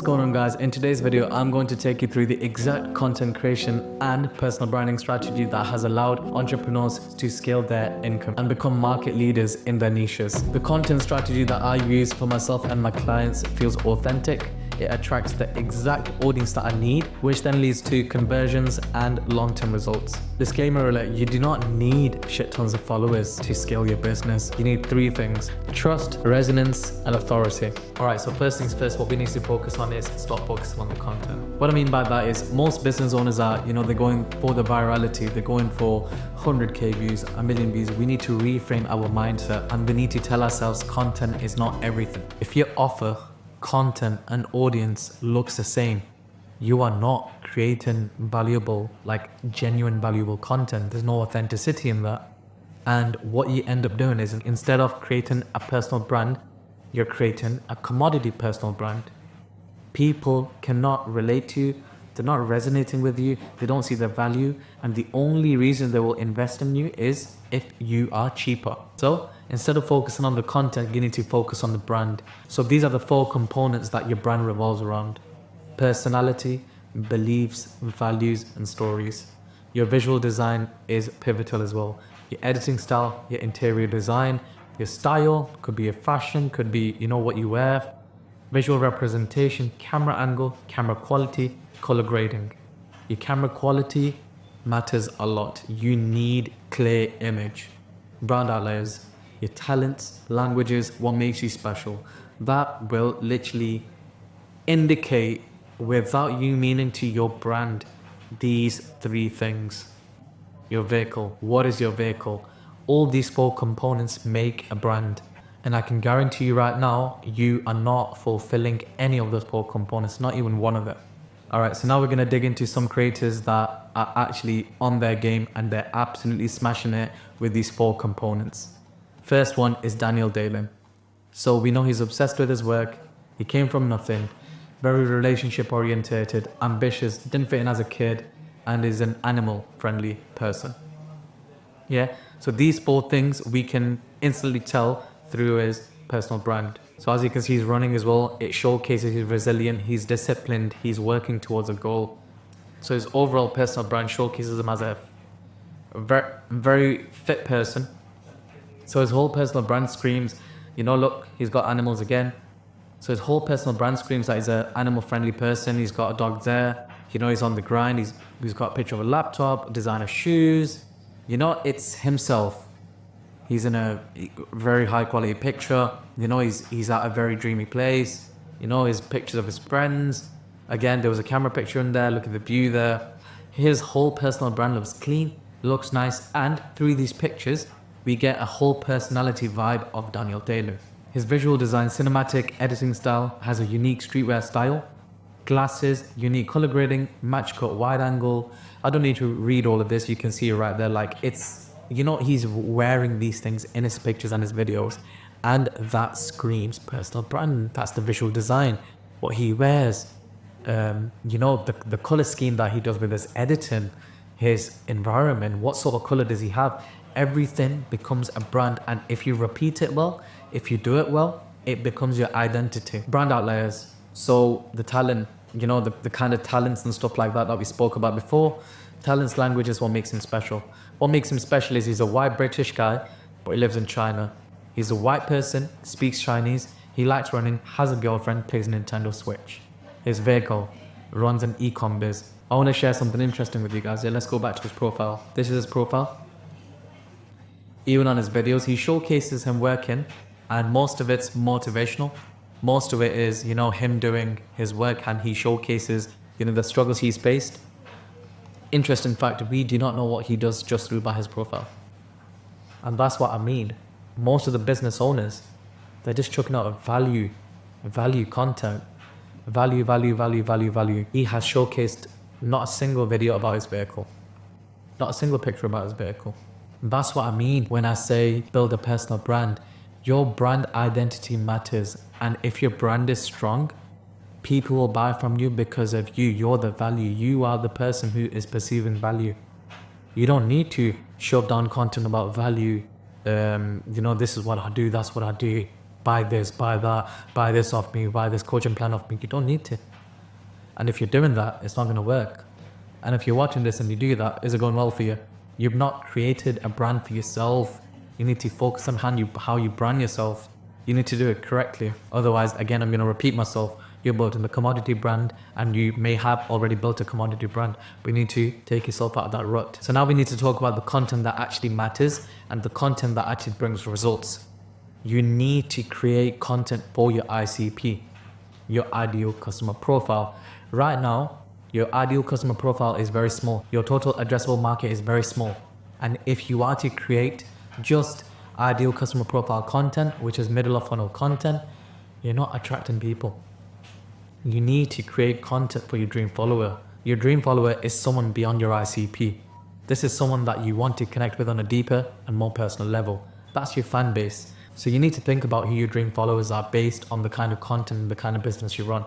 What's going on, guys? In today's video, I'm going to take you through the exact content creation and personal branding strategy that has allowed entrepreneurs to scale their income and become market leaders in their niches. The content strategy that I use for myself and my clients feels authentic. It attracts the exact audience that I need, which then leads to conversions and long-term results. Disclaimer alert, you do not need shit tons of followers to scale your business. You need three things: trust, resonance, and authority. All right, so first things first, what we need to focus on is stop focusing on the content. What I mean by that is most business owners are, they're going for the virality. They're going for 100K views, a million views. We need to reframe our mindset and we need to tell ourselves content is not everything. If your offer, content and audience looks the same, you are not creating valuable, genuine valuable content. There's no authenticity in that. And what you end up doing is, instead of creating a personal brand, you're creating a commodity personal brand. People cannot relate to you, they're not resonating with you, they don't see the value, and the only reason they will invest in you is if you are cheaper. So instead of focusing on the content, you need to focus on the brand. So these are the four components that your brand revolves around: personality, beliefs, values, and stories. Your visual design is pivotal as well. Your editing style, your interior design, your style, could be your fashion, could be, what you wear, visual representation, camera angle, camera quality, color grading. Your camera quality matters a lot. You need clear image. Brand outliers, your talents, languages, what makes you special. That will literally indicate, without you meaning to, your brand, these three things. Your vehicle, what is your vehicle? All these four components make a brand. And I can guarantee you right now, you are not fulfilling any of those four components, not even one of them. All right, so now we're gonna dig into some creators that are actually on their game and they're absolutely smashing it with these four components. First one is Daniel Daylor. So we know he's obsessed with his work. He came from nothing, very relationship orientated, ambitious, didn't fit in as a kid, and is an animal friendly person. Yeah, so these four things we can instantly tell through his personal brand. So as you can see, he's running as well. It showcases he's resilient, he's disciplined, he's working towards a goal. So his overall personal brand showcases him as a very fit person. So his whole personal brand screams, look, he's got animals again. So his whole personal brand screams that he's an animal friendly person. He's got a dog there. He's on the grind. He's got a picture of a laptop, designer shoes. It's himself. He's in a very high quality picture. He's at a very dreamy place. His pictures of his friends. Again, there was a camera picture in there. Look at the view there. His whole personal brand looks clean, looks nice. And through these pictures, we get a whole personality vibe of Daniel Daylor. His visual design, cinematic editing style, has a unique streetwear style. Glasses, unique color grading, match cut, wide angle. I don't need to read all of this. You can see it right there. He's wearing these things in his pictures and his videos. And that screams personal brand. That's the visual design. What he wears, the color scheme that he does with his editing, his environment, what sort of color does he have? Everything becomes a brand. And if you repeat it well, if you do it well, it becomes your identity. Brand outliers. So the talent, the kind of talents and stuff like that we spoke about before. Talents, language is what makes him special. What makes him special is he's a white British guy, but he lives in China. He's a white person, speaks Chinese, he likes running, has a girlfriend, plays Nintendo Switch. His vehicle, runs an e-com biz. I want to share something interesting with you guys. Yeah, let's go back to his profile. This is his profile. Even on his videos, he showcases him working, and most of it's motivational. Most of it is, him doing his work, and he showcases, the struggles he's faced. Interesting fact, we do not know what he does just through by his profile. And that's what I mean. Most of the business owners, they're just chucking out a value content. Value. He has showcased not a single video about his vehicle. Not a single picture about his vehicle. That's what I mean when I say build a personal brand. Your brand identity matters. And if your brand is strong, people will buy from you because of you. You're the value. You are the person who is perceiving value. You don't need to shove down content about value. This is what I do, that's what I do. buy this, buy that, buy this off me, buy this coaching plan off me. You don't need to. And if you're doing that, it's not going to work. And if you're watching this and you do that, is it going well for you? You've not created a brand for yourself. You need to focus on how you brand yourself. You need to do it correctly. Otherwise, again, I'm going to repeat myself. You're building a commodity brand and you may have already built a commodity brand. But you need to take yourself out of that rut. So now we need to talk about the content that actually matters and the content that actually brings results. You need to create content for your ICP, your ideal customer profile. Right now, your ideal customer profile is very small. Your total addressable market is very small. And if you are to create just ideal customer profile content, which is middle of funnel content, you're not attracting people. You need to create content for your dream follower. Your dream follower is someone beyond your ICP. This is someone that you want to connect with on a deeper and more personal level. That's your fan base. So you need to think about who your dream followers are based on the kind of content and the kind of business you run.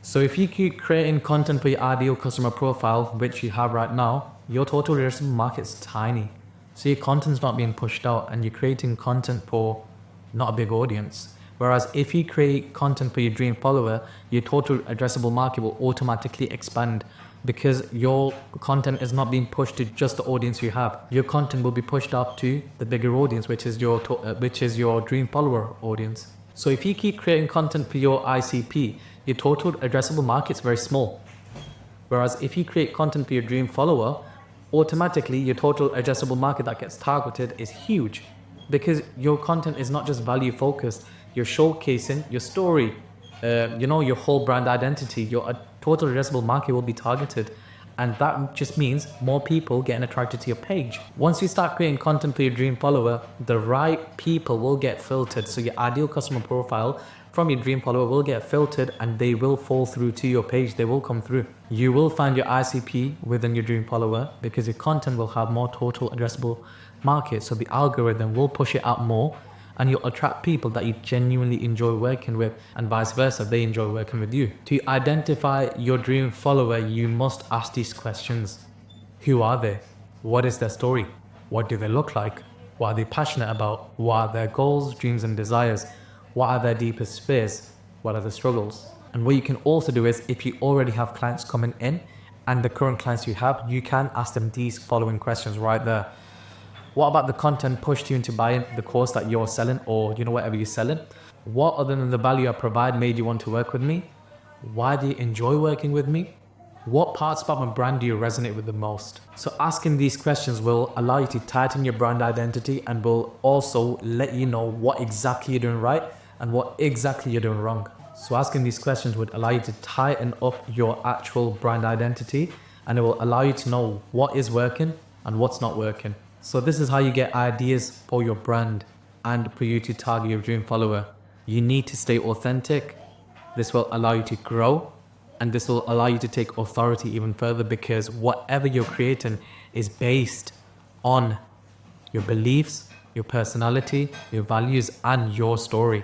So if you keep creating content for your ideal customer profile, which you have right now, your total addressable market is tiny. So your content's not being pushed out and you're creating content for not a big audience. Whereas if you create content for your dream follower, your total addressable market will automatically expand because your content is not being pushed to just the audience you have. Your content will be pushed up to the bigger audience, which is your dream follower audience. So if you keep creating content for your ICP, your total addressable market is very small. Whereas if you create content for your dream follower, automatically your total addressable market that gets targeted is huge because your content is not just value focused. You're showcasing your story, your whole brand identity. Your total addressable market will be targeted. And that just means more people getting attracted to your page. Once you start creating content for your dream follower, the right people will get filtered. So your ideal customer profile from your dream follower will get filtered and they will fall through to your page. They will come through. You will find your ICP within your dream follower because your content will have more total addressable market. So the algorithm will push it out more and you'll attract people that you genuinely enjoy working with and vice versa, they enjoy working with you. To identify your dream follower, you must ask these questions. Who are they? What is their story? What do they look like? What are they passionate about? What are their goals, dreams and desires? What are their deepest fears? What are the struggles? And what you can also do is if you already have clients coming in and the current clients you have, you can ask them these following questions right there. What about the content pushed you into buying the course that you're selling or whatever you're selling? What other than the value I provide made you want to work with me? Why do you enjoy working with me? What parts about my brand do you resonate with the most? So asking these questions will allow you to tighten your brand identity and will also let you know what exactly you're doing right and what exactly you're doing wrong. So asking these questions would allow you to tighten up your actual brand identity and it will allow you to know what is working and what's not working. So this is how you get ideas for your brand and for you to target your dream follower. You need to stay authentic. This will allow you to grow and this will allow you to take authority even further because whatever you're creating is based on your beliefs, your personality, your values and your story.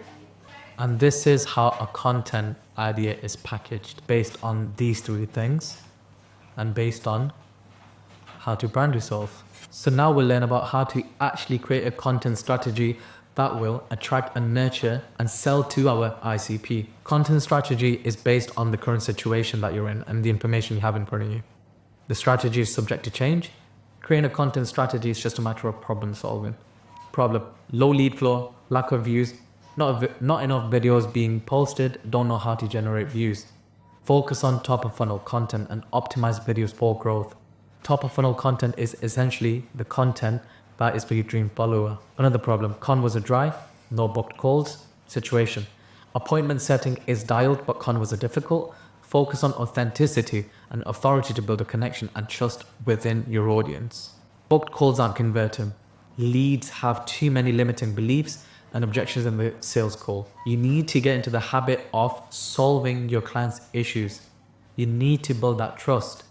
And this is how a content idea is packaged based on these three things and based on how to brand yourself. So now we'll learn about how to actually create a content strategy that will attract and nurture and sell to our ICP. Content strategy is based on the current situation that you're in and the information you have in front of you. The strategy is subject to change. Creating a content strategy is just a matter of problem solving. Problem: low lead flow, lack of views, not enough videos being posted, don't know how to generate views. Focus on top of funnel content and optimize videos for growth. Top of funnel content is essentially the content that is for your dream follower. Another problem: convos are dry, no booked calls. Situation: appointment setting is dialed, but convos are difficult. Focus on authenticity and authority to build a connection and trust within your audience. Booked calls aren't converting. Leads have too many limiting beliefs and objections in the sales call. You need to get into the habit of solving your clients' issues. You need to build that trust.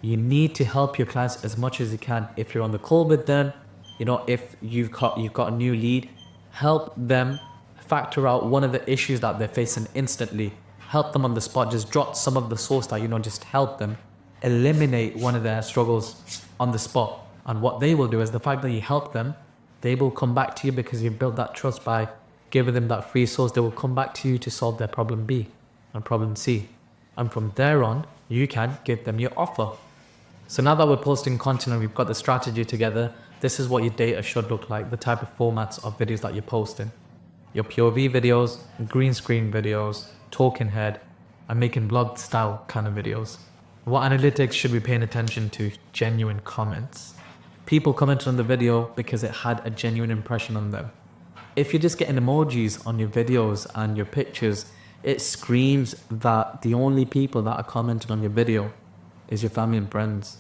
You need to help your clients as much as you can. If you're on the call with them, if you've got a new lead, help them factor out one of the issues that they're facing instantly. Help them on the spot. Just drop some of the source that just help them eliminate one of their struggles on the spot. And what they will do is the fact that you help them, they will come back to you because you've built that trust by giving them that free source, they will come back to you to solve their problem B and problem C. And from there on, you can give them your offer. So now that we're posting content and we've got the strategy together, this is what your data should look like, the type of formats of videos that you're posting. Your POV videos, green screen videos, talking head, and making vlog style kind of videos. What analytics should be paying attention to? Genuine comments. People commented on the video because it had a genuine impression on them. If you're just getting emojis on your videos and your pictures, it screams that the only people that are commenting on your video is your family and friends.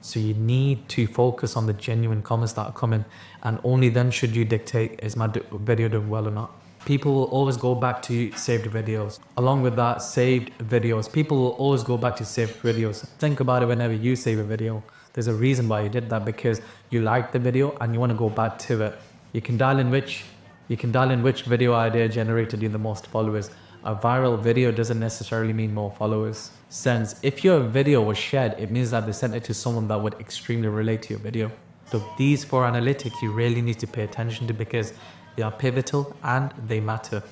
So you need to focus on the genuine comments that are coming, and only then should you dictate, is my video doing well or not. People will always go back to saved videos. Along with that, saved videos. People will always go back to saved videos. Think about it whenever you save a video. There's a reason why you did that, because you liked the video and you want to go back to it. You can dial in which video idea generated you the most followers. A viral video doesn't necessarily mean more followers. Since if your video was shared, it means that they sent it to someone that would extremely relate to your video. So these 4 analytics you really need to pay attention to, because they are pivotal and they matter.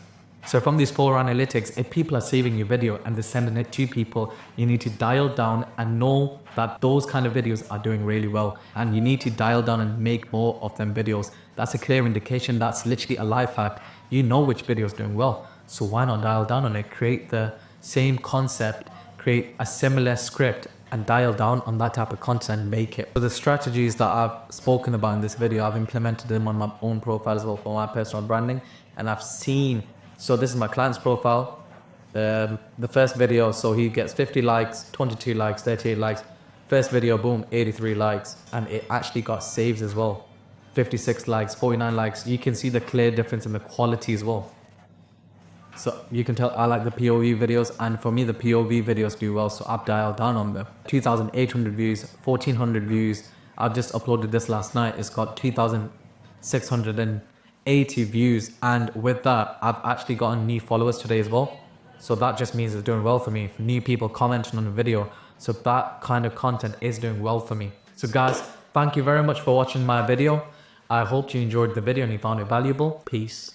So from these 4 analytics, if people are saving your video and they're sending it to people, you need to dial down and know that those kind of videos are doing really well. And you need to dial down and make more of them videos. That's a clear indication. That's literally a life hack. You know which video is doing well. So why not dial down on it? Create the same concept, create a similar script, and dial down on that type of content and make it. So the strategies that I've spoken about in this video, I've implemented them on my own profile as well for my personal branding. And I've seen, so this is my client's profile. The first video, so he gets 50 likes, 22 likes, 38 likes. First video, boom, 83 likes. And it actually got saves as well. 56 likes, 49 likes. You can see the clear difference in the quality as well. So you can tell I like the POV videos, and for me the POV videos do well, so I've dialed down on them. 2,800 views, 1,400 views. I've just uploaded this last night. It's got 2,680 views, and with that I've actually gotten new followers today as well. So that just means it's doing well for me. New people commenting on the video, so that kind of content is doing well for me. So guys, thank you very much for watching my video. I hope you enjoyed the video and you found it valuable. Peace.